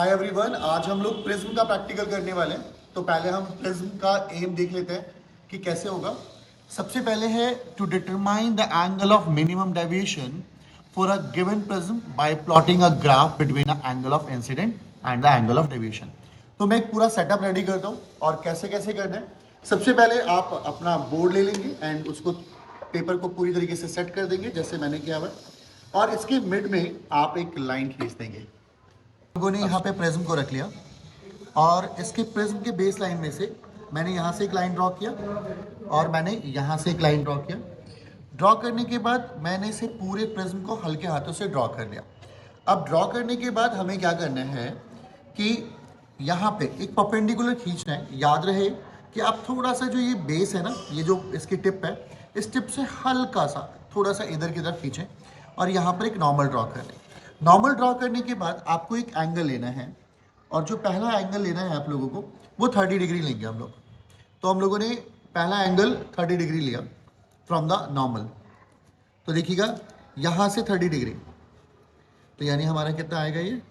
Hi everyone, आज हम लोग प्रिज्म का प्रैक्टिकल करने वाले हैं। तो पहले हम प्रिज्म का एम देख लेते हैं कि कैसे होगा। सबसे पहले है to determine the angle of minimum deviation for a given prism by plotting a graph between a angle of incidence and the angle of deviation. तो मैं एक पूरा सेटअप रेडी करता हूँ और कैसे कैसे करना है। सबसे पहले आप अपना बोर्ड ले लेंगे एंड उसको पेपर को पूरी तरीके से सेट कर देंगे जैसे मैंने किया हुआ है, और इसके मिड में आप एक लाइन खींच देंगे। लोगों ने यहाँ पे प्रिज्म को रख लिया और इसके प्रिज्म के बेस लाइन में से मैंने यहाँ से एक लाइन ड्रॉ किया और मैंने यहाँ से एक लाइन ड्रॉ किया। ड्रॉ करने के बाद मैंने इसे पूरे प्रिज्म को हल्के हाथों से ड्रॉ कर लिया। अब ड्रॉ करने के बाद हमें क्या करना है कि यहाँ पे एक परपेंडिकुलर खींचना है। याद रहे कि आप थोड़ा सा जो ये बेस है ना, ये जो इसकी टिप है, इस टिप से हल्का सा थोड़ा सा इधर की तरफ खींचें और यहाँ पर एक नॉर्मल ड्रॉ कर लें। नॉर्मल ड्रॉ करने के बाद आपको एक एंगल लेना है और जो पहला एंगल लेना है आप लोगों को वो 30 डिग्री लेंगे हम लोग। तो हम लोगों ने पहला एंगल 30 डिग्री लिया फ्रॉम द नॉर्मल। तो देखिएगा यहाँ से 30 डिग्री, तो यानी हमारा कितना आएगा ये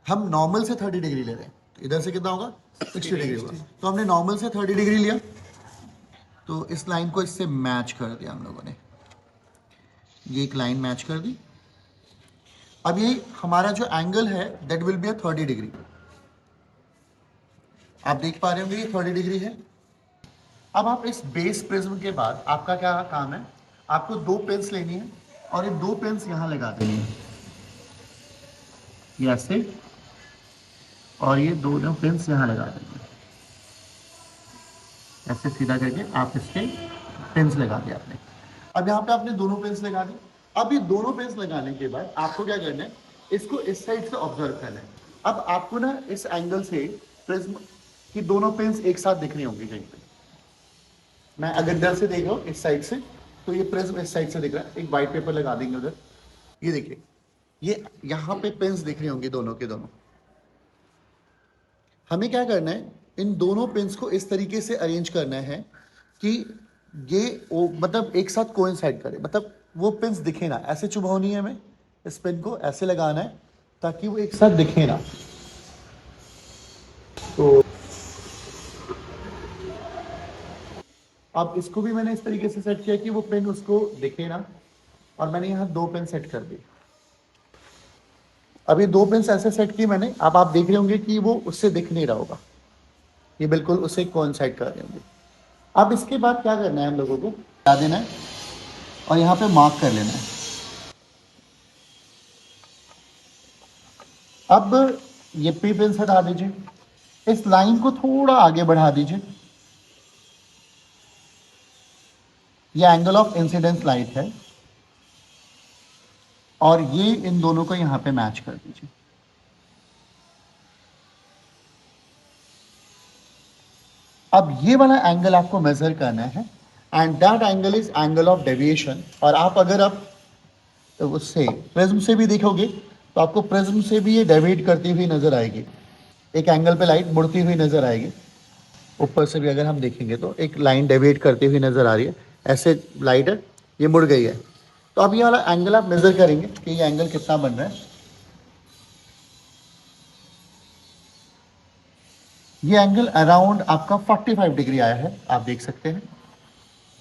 हम नॉर्मल से 30 डिग्री ले रहे हैं, तो इधर से कितना होगा 60 डिग्री होगा। तो हमने नॉर्मल से 30 डिग्री लिया, तो इस लाइन को इससे मैच कर दिया हम लोगों ने। ये एक लाइन मैच कर दी। अब ये हमारा जो एंगल है दैट विल बी 30 डिग्री। आप देख पा रहे होंगे ये 30 डिग्री है। अब आप इस बेस प्रिज्म के बाद आपका क्या काम है, आपको दो पेंस लेनी है और ये दो पेंस यहां लगा देनी है, ये ऐसे, और ये दोनों पेंस यहां लगा देंगे ऐसे सीधा करके। आप इसके पेंस लगा दिए आपने। अब यहाँ पे आपने दोनों पेंस लगा दी। अब ये दोनों पेंस लगाने के बाद आपको क्या करना है, इसको इस साइड से ऑब्जर्व करना है। अब आपको ना इस एंगल से प्रिज्म की दोनों पेंस एक साथ दिख रही होंगी कहीं पे। मैं अगर इधर से देख रहा हूँ इस साइड से, तो ये प्रिज्म इस साइड से दिख रहा है। एक व्हाइट पेपर लगा देंगे उधर, ये देखिए ये यहाँ पे पेंस दिख रही होंगी दोनों के दोनों। हमें क्या करना है, इन दोनों पेंस को इस तरीके से अरेंज करना है कि ये मतलब एक साथ कोइंसाइड करे, मतलब वो पेंस दिखे ना। ऐसे चुभौनी है, हमें इस पेन को ऐसे लगाना है ताकि वो एक साथ दिखे ना। तो अब इसको भी मैंने इस तरीके से सेट किया कि वो पेन उसको दिखे ना, और मैंने यहाँ दो पेन सेट कर दी। अब ये दो पेन ऐसे सेट किए मैंने। अब आप देख रहे होंगे कि वो उससे दिख नहीं रहा होगा, ये बिल्कुल उससे कोइंसाइड कर रहे होंगे। अब इसके बाद क्या करना है, हम लोगों को क्या देना है और यहाँ पे मार्क कर लेना है। अब ये पी पेन से हटा दीजिए, इस लाइन को थोड़ा आगे बढ़ा दीजिए। ये एंगल ऑफ इंसिडेंस लाइट है और ये इन दोनों को यहाँ पे मैच कर दीजिए। अब ये वाला एंगल आपको मेजर करना है and that angle is angle of deviation. और आप अगर आप उससे प्रिज्म से भी देखोगे तो आपको प्रिज्म से भी ये डेविएट करती हुई नजर आएगी। एक एंगल पे लाइट मुड़ती हुई नजर आएगी। ऊपर से भी अगर हम देखेंगे तो एक लाइन डेविएट करती हुई नजर आ रही है, ऐसे लाइट है, ये मुड़ गई है। तो अब ये वाला एंगल आप मेजर करेंगे कि ये एंगल कितना बन रहा है। ये एंगल अराउंड आपका 45 डिग्री आया है, आप देख सकते हैं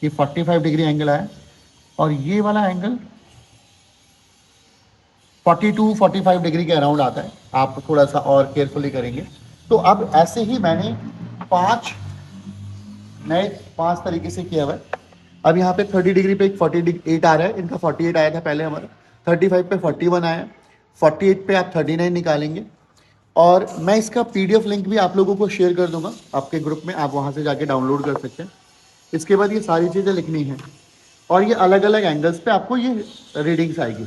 कि 45 डिग्री एंगल आया। और ये वाला एंगल 42-45 डिग्री के अराउंड आता है। आप थोड़ा सा और केयरफुली करेंगे तो अब ऐसे ही मैंने पांच तरीके से किया हुआ है। अब यहाँ पे 30 डिग्री पे एक 48 आ रहा है, इनका 48 आया था पहले हमारा, 35 पे 41 आया, 48 पे आप 39 निकालेंगे। और मैं इसका पीडीएफ लिंक भी आप लोगों को शेयर कर दूंगा आपके ग्रुप में, आप वहाँ से जाके डाउनलोड कर सकते हैं। इसके बाद ये सारी चीज़ें लिखनी है और ये अलग अलग एंगल्स पे आपको ये रीडिंग्स आएगी।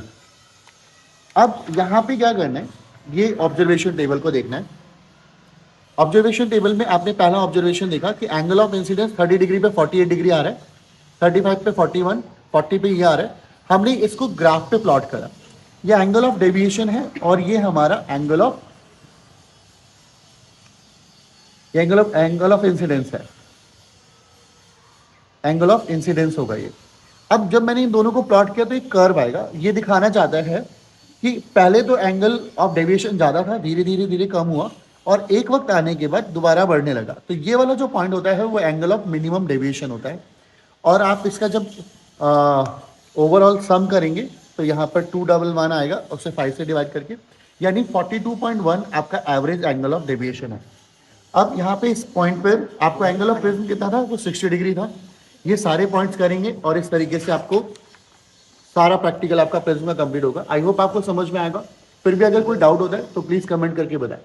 अब यहाँ पे क्या करना है, ये ऑब्जर्वेशन टेबल को देखना है। ऑब्जर्वेशन टेबल में आपने पहला ऑब्जर्वेशन देखा कि एंगल ऑफ इंसिडेंस 30 डिग्री पे 48 डिग्री आ रहा है, 35 पे 41, 40 पे ये आ रहा है। हमने इसको ग्राफ पे प्लॉट करा, ये एंगल ऑफ डेविएशन है और ये हमारा एंगल ऑफ इंसिडेंस है, एंगल ऑफ इंसिडेंस होगा ये। अब जब मैंने इन दोनों को प्लॉट किया तो एक कर्व आएगा, ये दिखाना चाहता है कि पहले तो एंगल ऑफ डेविएशन ज़्यादा था, धीरे धीरे धीरे कम हुआ और एक वक्त आने के बाद दोबारा बढ़ने लगा। तो ये वाला जो पॉइंट होता है वो एंगल ऑफ मिनिमम डेविएशन होता है। और आप इसका जब ओवरऑल सम करेंगे तो यहाँ पर 211 आएगा, उसे 5 से डिवाइड करके, यानी 42.1 आपका एवरेज एंगल ऑफ डेविएशन है। अब यहाँ पे इस पॉइंट पर आपको एंगल ऑफ प्रिज्म कितना था, वो 60 डिग्री था। ये सारे पॉइंट्स करेंगे और इस तरीके से आपको सारा प्रैक्टिकल आपका प्रिज्म का कंप्लीट होगा। आई होप आपको समझ में आएगा। फिर भी अगर कोई डाउट होता है तो प्लीज कमेंट करके बताएं।